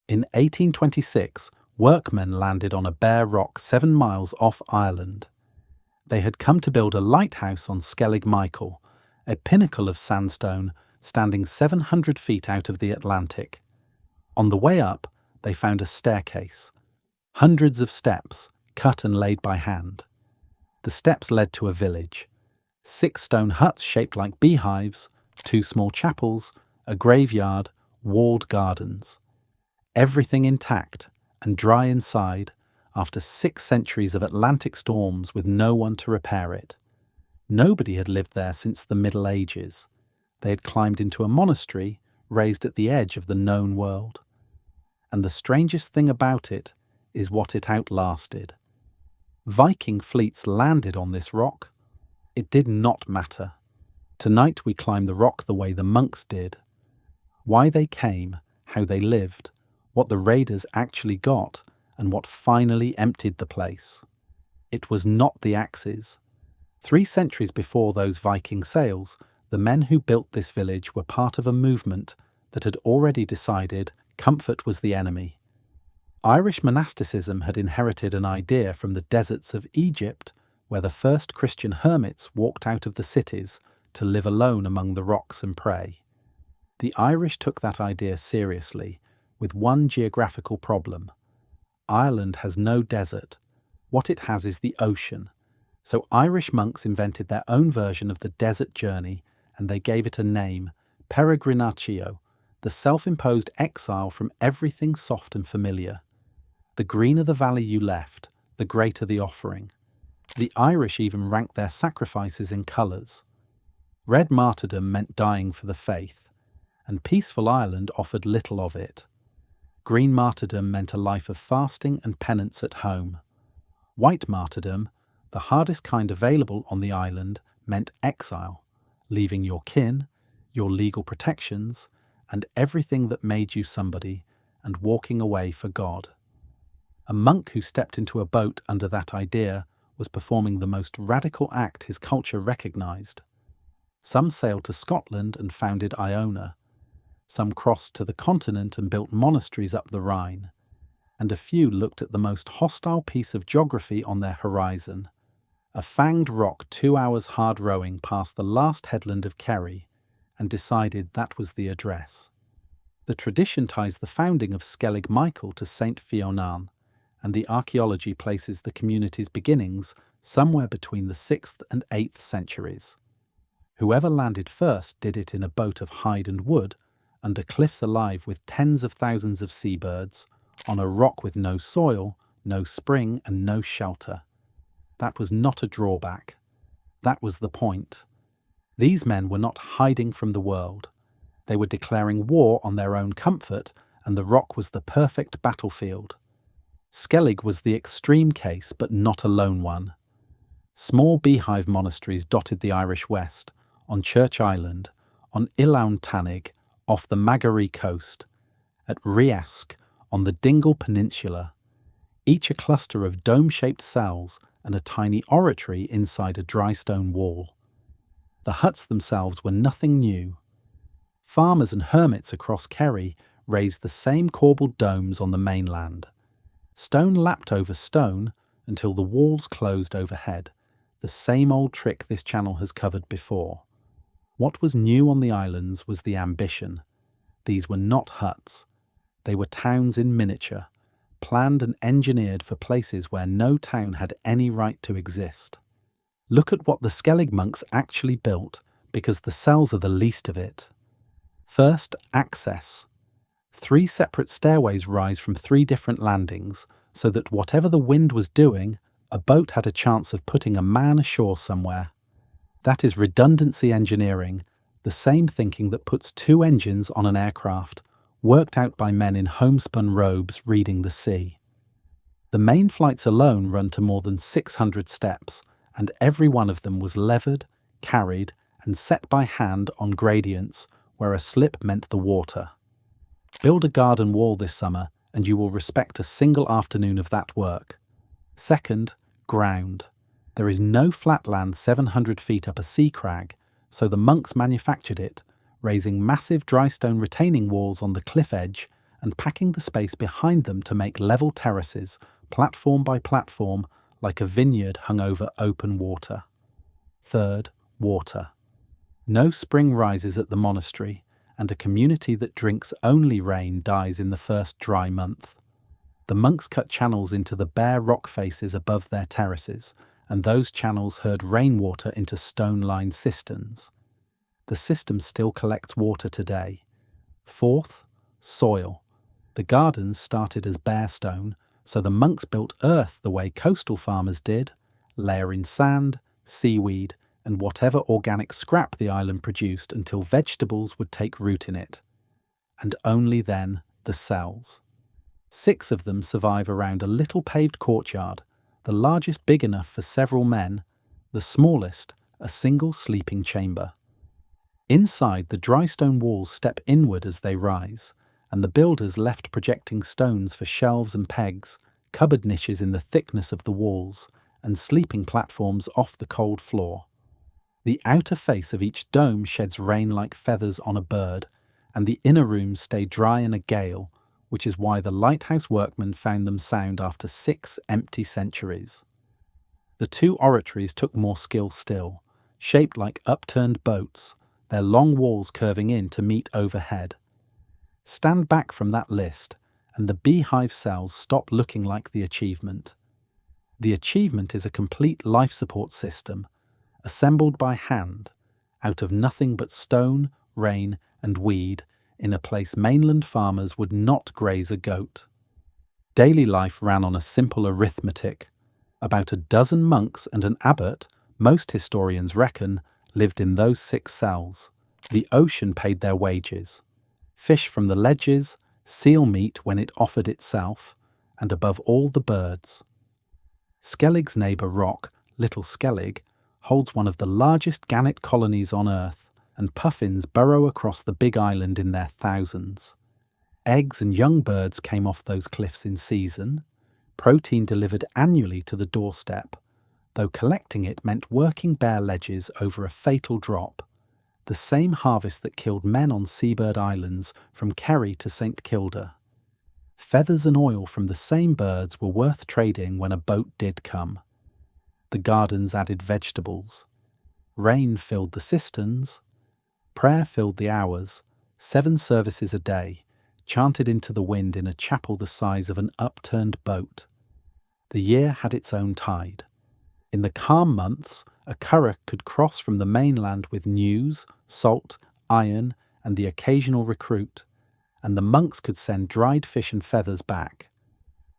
In 1826, workmen landed on a bare rock 7 miles off Ireland. They had come to build a lighthouse on Skellig Michael, a pinnacle of sandstone standing 700 feet out of the Atlantic. On the way up, they found a staircase, hundreds of steps cut and laid by hand. The steps led to a village. 6 stone huts shaped like beehives, 2 small chapels, a graveyard, walled gardens. Everything intact and dry inside after 6 centuries of Atlantic storms with no one to repair it. Nobody had lived there since the Middle Ages. They had climbed into a monastery raised at the edge of the known world. And the strangest thing about it is what it outlasted. Viking fleets landed on this rock. It did not matter. Tonight we climb the rock the way the monks did. Why they came, how they lived, what the raiders actually got, and what finally emptied the place. It was not the axes. 3 centuries before those Viking sails, the men who built this village were part of a movement that had already decided comfort was the enemy. Irish monasticism had inherited an idea from the deserts of Egypt, where the first Christian hermits walked out of the cities to live alone among the rocks and pray. The Irish took that idea seriously, with one geographical problem. Ireland has no desert. What it has is the ocean. So Irish monks invented their own version of the desert journey, and they gave it a name, peregrinatio, the self-imposed exile from everything soft and familiar. The greener the valley you left, the greater the offering. The Irish even ranked their sacrifices in colours. Red martyrdom meant dying for the faith, and peaceful Ireland offered little of it. Green martyrdom meant a life of fasting and penance at home. White martyrdom, the hardest kind available on the island, meant exile, leaving your kin, your legal protections, and everything that made you somebody, and walking away for God. A monk who stepped into a boat under that idea was performing the most radical act his culture recognised. Some sailed to Scotland and founded Iona. Some crossed to the continent and built monasteries up the Rhine. And a few looked at the most hostile piece of geography on their horizon, a fanged rock 2 hours hard rowing past the last headland of Kerry, and decided that was the address. The tradition ties the founding of Skellig Michael to St. Fionan, and the archaeology places the community's beginnings somewhere between the 6th and 8th centuries. Whoever landed first did it in a boat of hide and wood, under cliffs alive with tens of thousands of seabirds, on a rock with no soil, no spring, and no shelter. That was not a drawback. That was the point. These men were not hiding from the world. They were declaring war on their own comfort, and the rock was the perfect battlefield. Skellig was the extreme case, but not a lone one. Small beehive monasteries dotted the Irish west, on Church Island, on Illaun Tanig, off the Maghary coast, at Riasc, on the Dingle Peninsula, each a cluster of dome-shaped cells and a tiny oratory inside a dry stone wall. The huts themselves were nothing new. Farmers and hermits across Kerry raised the same corbelled domes on the mainland. Stone lapped over stone until the walls closed overhead, the same old trick this channel has covered before. What was new on the islands was the ambition. These were not huts. They were towns in miniature, planned and engineered for places where no town had any right to exist. Look at what the Skellig monks actually built, because the cells are the least of it. First, access. 3 separate stairways rise from 3 different landings, so that whatever the wind was doing, a boat had a chance of putting a man ashore somewhere. That is redundancy engineering, the same thinking that puts 2 engines on an aircraft, worked out by men in homespun robes reading the sea. The main flights alone run to more than 600 steps, and every one of them was levered, carried, and set by hand on gradients where a slip meant the water. Build a garden wall this summer and you will respect a single afternoon of that work. Second, ground. There is no flat land 700 feet up a sea crag, so the monks manufactured it, raising massive dry stone retaining walls on the cliff edge and packing the space behind them to make level terraces, platform by platform, like a vineyard hung over open water. Third, water. No spring rises at the monastery, and a community that drinks only rain dies in the first dry month. The monks cut channels into the bare rock faces above their terraces, and those channels herd rainwater into stone-lined cisterns. The system still collects water today. Fourth, soil. The gardens started as bare stone, so the monks built earth the way coastal farmers did, layering sand, seaweed, and whatever organic scrap the island produced until vegetables would take root in it. And only then the cells. 6 of them survive around a little paved courtyard, the largest big enough for several men, the smallest a single sleeping chamber. Inside, the dry stone walls step inward as they rise, and the builders left projecting stones for shelves and pegs, cupboard niches in the thickness of the walls, and sleeping platforms off the cold floor. The outer face of each dome sheds rain like feathers on a bird, and the inner rooms stay dry in a gale, which is why the lighthouse workmen found them sound after 6 empty centuries. The 2 oratories took more skill still, shaped like upturned boats, their long walls curving in to meet overhead. Stand back from that list, and the beehive cells stop looking like the achievement. The achievement is a complete life support system, assembled by hand, out of nothing but stone, rain, and weed, in a place mainland farmers would not graze a goat. Daily life ran on a simple arithmetic. About a dozen monks and an abbot, most historians reckon, lived in those 6 cells. The ocean paid their wages. Fish from the ledges, seal meat when it offered itself, and above all the birds. Skellig's neighbour rock, Little Skellig, holds one of the largest gannet colonies on Earth, and puffins burrow across the big island in their thousands. Eggs and young birds came off those cliffs in season, protein delivered annually to the doorstep, though collecting it meant working bare ledges over a fatal drop, the same harvest that killed men on seabird islands from Kerry to St Kilda. Feathers and oil from the same birds were worth trading when a boat did come. The gardens added vegetables. Rain filled the cisterns. Prayer filled the hours, 7 services a day, chanted into the wind in a chapel the size of an upturned boat. The year had its own tide. In the calm months, a curragh could cross from the mainland with news, salt, iron, and the occasional recruit, and the monks could send dried fish and feathers back.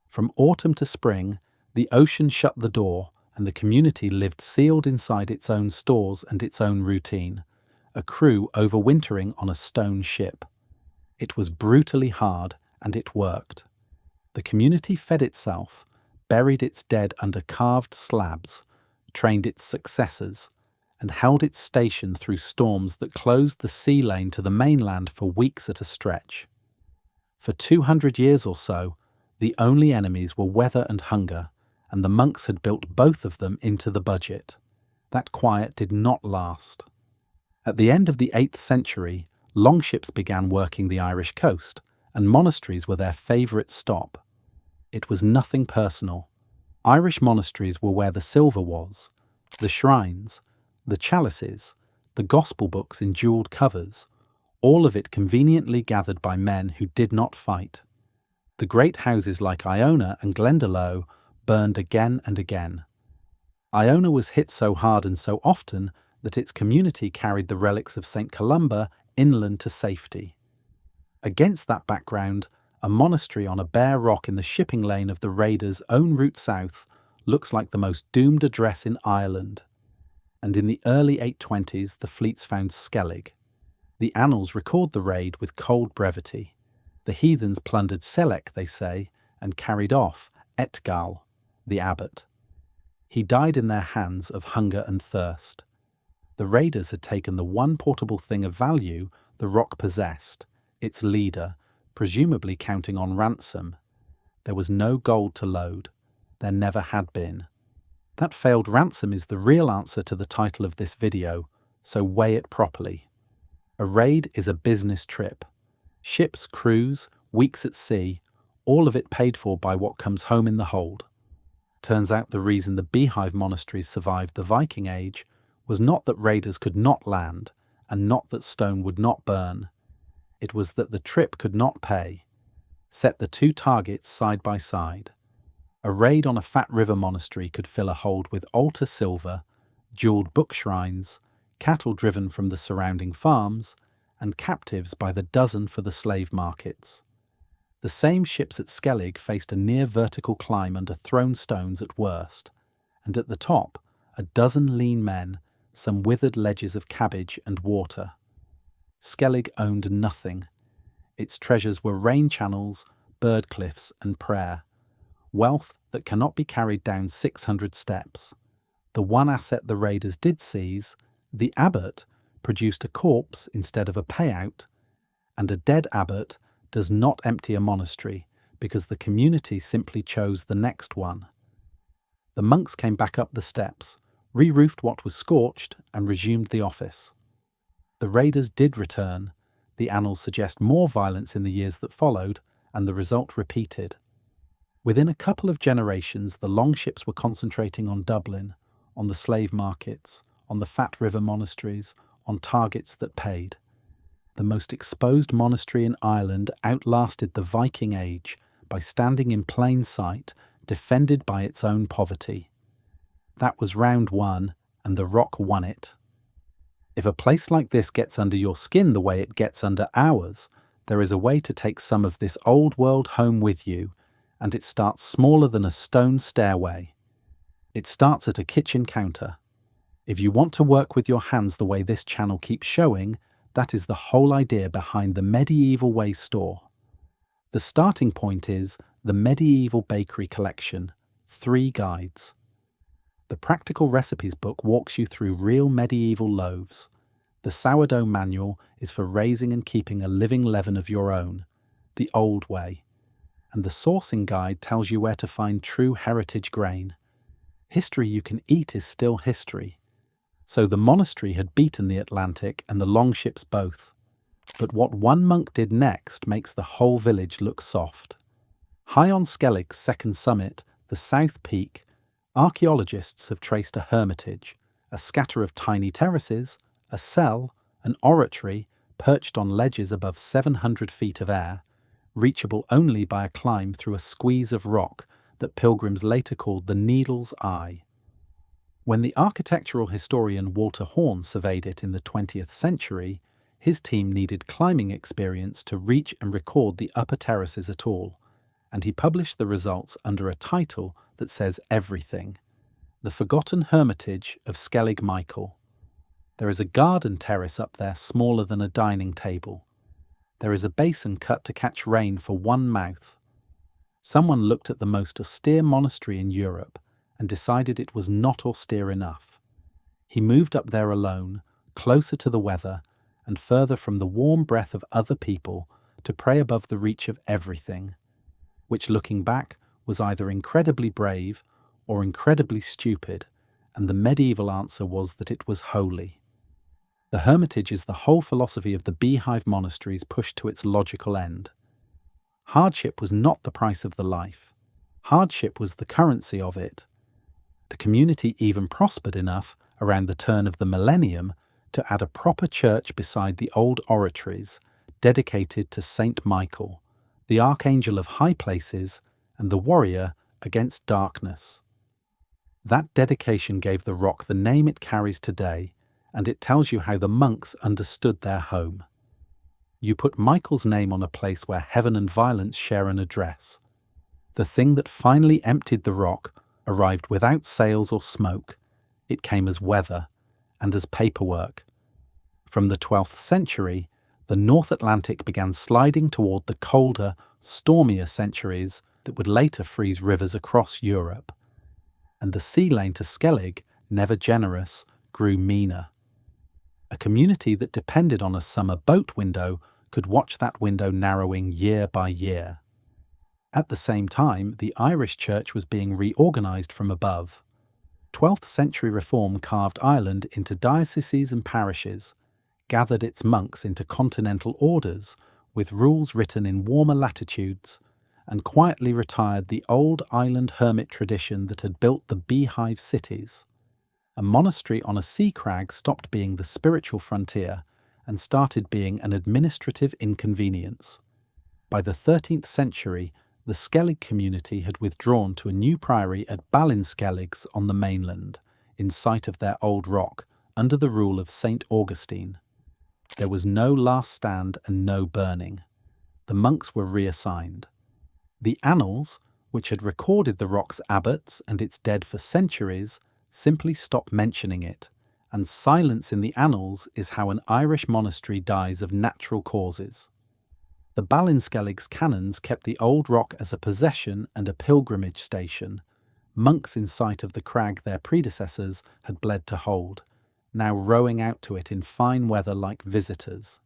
From autumn to spring, the ocean shut the door, and the community lived sealed inside its own stores and its own routine, a crew overwintering on a stone ship. It was brutally hard, and it worked. The community fed itself, buried its dead under carved slabs, trained its successors, and held its station through storms that closed the sea lane to the mainland for weeks at a stretch. For 200 years or so, the only enemies were weather and hunger, and the monks had built both of them into the budget. That quiet did not last. At the end of the 8th century, longships began working the Irish coast, and monasteries were their favourite stop. It was nothing personal. Irish monasteries were where the silver was, the shrines, the chalices, the gospel books in jewelled covers, all of it conveniently gathered by men who did not fight. The great houses like Iona and Glendalough burned again and again. Iona was hit so hard and so often that its community carried the relics of St Columba inland to safety. Against that background, a monastery on a bare rock in the shipping lane of the raiders' own route south looks like the most doomed address in Ireland. And in the early 820s, the fleets found Skellig. The annals record the raid with cold brevity. The heathens plundered Selec, they say, and carried off Etgal, the abbot. He died in their hands of hunger and thirst. The raiders had taken the one portable thing of value the rock possessed, its leader, presumably counting on ransom. There was no gold to load. There never had been. That failed ransom is the real answer to the title of this video, so weigh it properly. A raid is a business trip. Ships cruise, weeks at sea, all of it paid for by what comes home in the hold. Turns out the reason the Beehive monasteries survived the Viking Age was not that raiders could not land, and not that stone would not burn. It was that the trip could not pay. Set the two targets side by side. A raid on a fat river monastery could fill a hold with altar silver, jewelled book shrines, cattle driven from the surrounding farms, and captives by the dozen for the slave markets. The same ships at Skellig faced a near vertical climb under thrown stones at worst, and at the top, a dozen lean men, some withered ledges of cabbage and water. Skellig owned nothing. Its treasures were rain channels, bird cliffs, and prayer. Wealth that cannot be carried down 600 steps. The one asset the raiders did seize, the abbot, produced a corpse instead of a payout, and a dead abbot does not empty a monastery because the community simply chose the next one. The monks came back up the steps, re-roofed what was scorched, and resumed the office. The raiders did return. The annals suggest more violence in the years that followed, and the result repeated. Within a couple of generations, the longships were concentrating on Dublin, on the slave markets, on the fat river monasteries, on targets that paid. The most exposed monastery in Ireland outlasted the Viking Age by standing in plain sight, defended by its own poverty. That was round one, and the Rock won it. If a place like this gets under your skin the way it gets under ours, there is a way to take some of this old world home with you, and it starts smaller than a stone stairway. It starts at a kitchen counter. If you want to work with your hands the way this channel keeps showing, that is the whole idea behind the Medieval Way store. The starting point is the Medieval Bakery Collection, 3 guides. The Practical Recipes book walks you through real medieval loaves. The Sourdough Manual is for raising and keeping a living leaven of your own, the old way. And the Sourcing Guide tells you where to find true heritage grain. History you can eat is still history. So the monastery had beaten the Atlantic and the longships both. But what one monk did next makes the whole village look soft. High on Skellig's second summit, the South Peak, archaeologists have traced a hermitage, a scatter of tiny terraces, a cell, an oratory perched on ledges above 700 feet of air, reachable only by a climb through a squeeze of rock that pilgrims later called the Needle's Eye. When the architectural historian Walter Horn surveyed it in the 20th century, his team needed climbing experience to reach and record the upper terraces at all, and he published the results under a title that says everything: The Forgotten Hermitage of Skellig Michael. There is a garden terrace up there smaller than a dining table. There is a basin cut to catch rain for one mouth. Someone looked at the most austere monastery in Europe and decided it was not austere enough. He moved up there alone, closer to the weather and further from the warm breath of other people, to pray above the reach of everything, which, looking back, was either incredibly brave or incredibly stupid, and the medieval answer was that it was holy. The hermitage is the whole philosophy of the Beehive monasteries pushed to its logical end. Hardship was not the price of the life. Hardship was the currency of it. The community even prospered enough around the turn of the millennium to add a proper church beside the old oratories, dedicated to Saint Michael, the archangel of high places and the warrior against darkness. That dedication gave the rock the name it carries today, and it tells you how the monks understood their home. You put Michael's name on a place where heaven and violence share an address. The thing that finally emptied the rock arrived without sails or smoke. It came as weather and as paperwork. From the 12th century, the North Atlantic began sliding toward the colder, stormier centuries that would later freeze rivers across Europe. And the sea lane to Skellig, never generous, grew meaner. A community that depended on a summer boat window could watch that window narrowing year by year. At the same time, the Irish Church was being reorganised from above. 12th century reform carved Ireland into dioceses and parishes, gathered its monks into continental orders, with rules written in warmer latitudes, and quietly retired the old island hermit tradition that had built the beehive cities. A monastery on a sea crag stopped being the spiritual frontier and started being an administrative inconvenience. By the 13th century, the Skellig community had withdrawn to a new priory at Skelligs on the mainland, in sight of their old rock, under the rule of St. Augustine. There was no last stand and no burning. The monks were reassigned. The annals, which had recorded the rock's abbots and its dead for centuries, simply stopped mentioning it, and silence in the annals is how an Irish monastery dies of natural causes. The Skellig's canons kept the old rock as a possession and a pilgrimage station, monks in sight of the crag their predecessors had bled to hold, now rowing out to it in fine weather like visitors.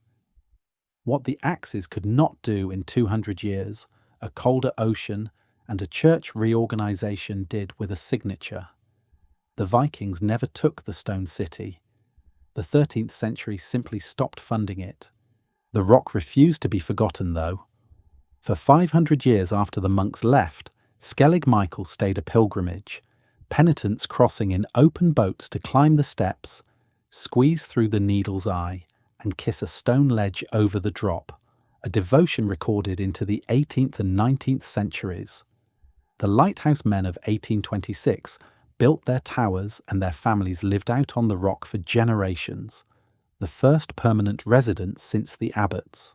What the axes could not do in 200 years, a colder ocean and a church reorganisation did with a signature. The Vikings never took the stone city. The 13th century simply stopped funding it. The rock refused to be forgotten, though. For 500 years after the monks left, Skellig Michael stayed a pilgrimage, penitents crossing in open boats to climb the steps, squeeze through the needle's eye, and kiss a stone ledge over the drop, a devotion recorded into the 18th and 19th centuries. The lighthouse men of 1826 built their towers and their families lived out on the rock for generations, the first permanent residents since the abbots.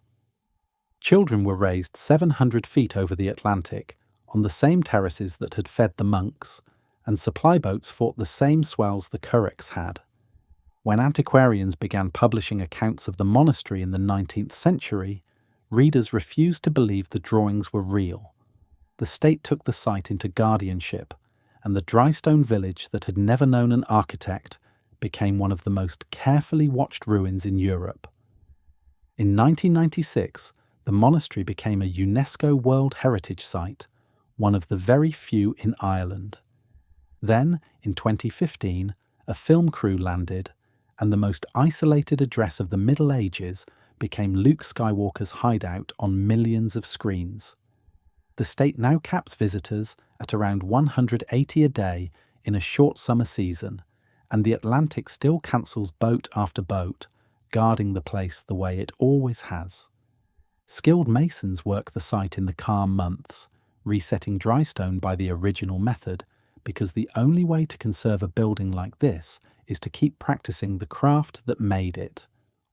Children were raised 700 feet over the Atlantic, on the same terraces that had fed the monks, and supply boats fought the same swells the curraghs had. When antiquarians began publishing accounts of the monastery in the 19th century, readers refused to believe the drawings were real. The state took the site into guardianship, and the dry stone village that had never known an architect became one of the most carefully watched ruins in Europe. In 1996, the monastery became a UNESCO World Heritage Site, one of the very few in Ireland. Then, in 2015, a film crew landed, and the most isolated address of the Middle Ages became Luke Skywalker's hideout on millions of screens. The state now caps visitors at around 180 a day in a short summer season, and the Atlantic still cancels boat after boat, guarding the place the way it always has. Skilled masons work the site in the calm months, resetting dry stone by the original method, because the only way to conserve a building like this is to keep practicing the craft that made it.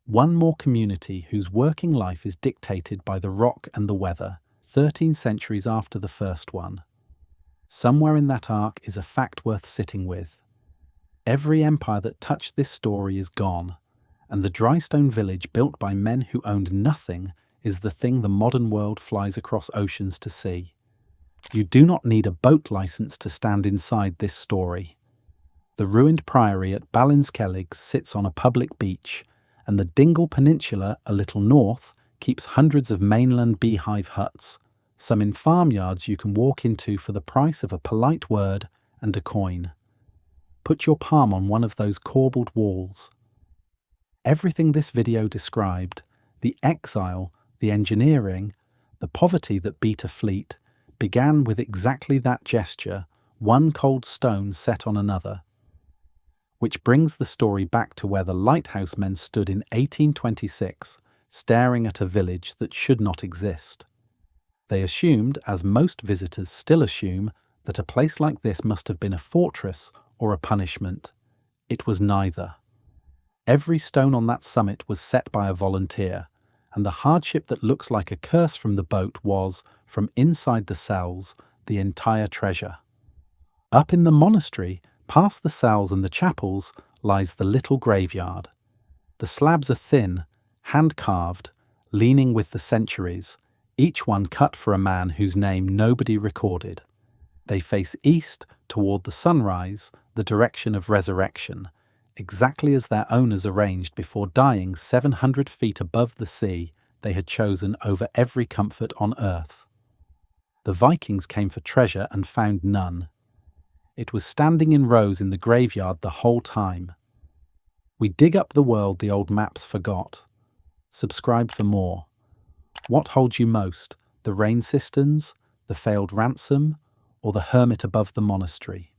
One more community whose working life is dictated by the rock and the weather, 13 centuries after the first one. Somewhere in that arc is a fact worth sitting with. Every empire that touched this story is gone, and the dry stone village built by men who owned nothing is the thing the modern world flies across oceans to see. You do not need a boat license to stand inside this story. The ruined priory at Skellig sits on a public beach, and the Dingle Peninsula, a little north, keeps hundreds of mainland beehive huts, some in farmyards you can walk into for the price of a polite word and a coin. Put your palm on one of those corbelled walls. Everything this video described, the exile, the engineering, the poverty that beat a fleet, began with exactly that gesture, one cold stone set on another. Which brings the story back to where the lighthouse men stood in 1826, staring at a village that should not exist. They assumed, as most visitors still assume, that a place like this must have been a fortress or a punishment. It was neither. Every stone on that summit was set by a volunteer, and the hardship that looks like a curse from the boat was, from inside the cells, the entire treasure. Up in the monastery, past the cells and the chapels, lies the little graveyard. The slabs are thin, hand-carved, leaning with the centuries, each one cut for a man whose name nobody recorded. They face east, toward the sunrise, the direction of resurrection, exactly as their owners arranged before dying 700 feet above the sea they had chosen over every comfort on earth. The Vikings came for treasure and found none. It was standing in rows in the graveyard the whole time. We dig up the world the old maps forgot. Subscribe for more. What holds you most, the rain cisterns, the failed ransom, or the hermit above the monastery?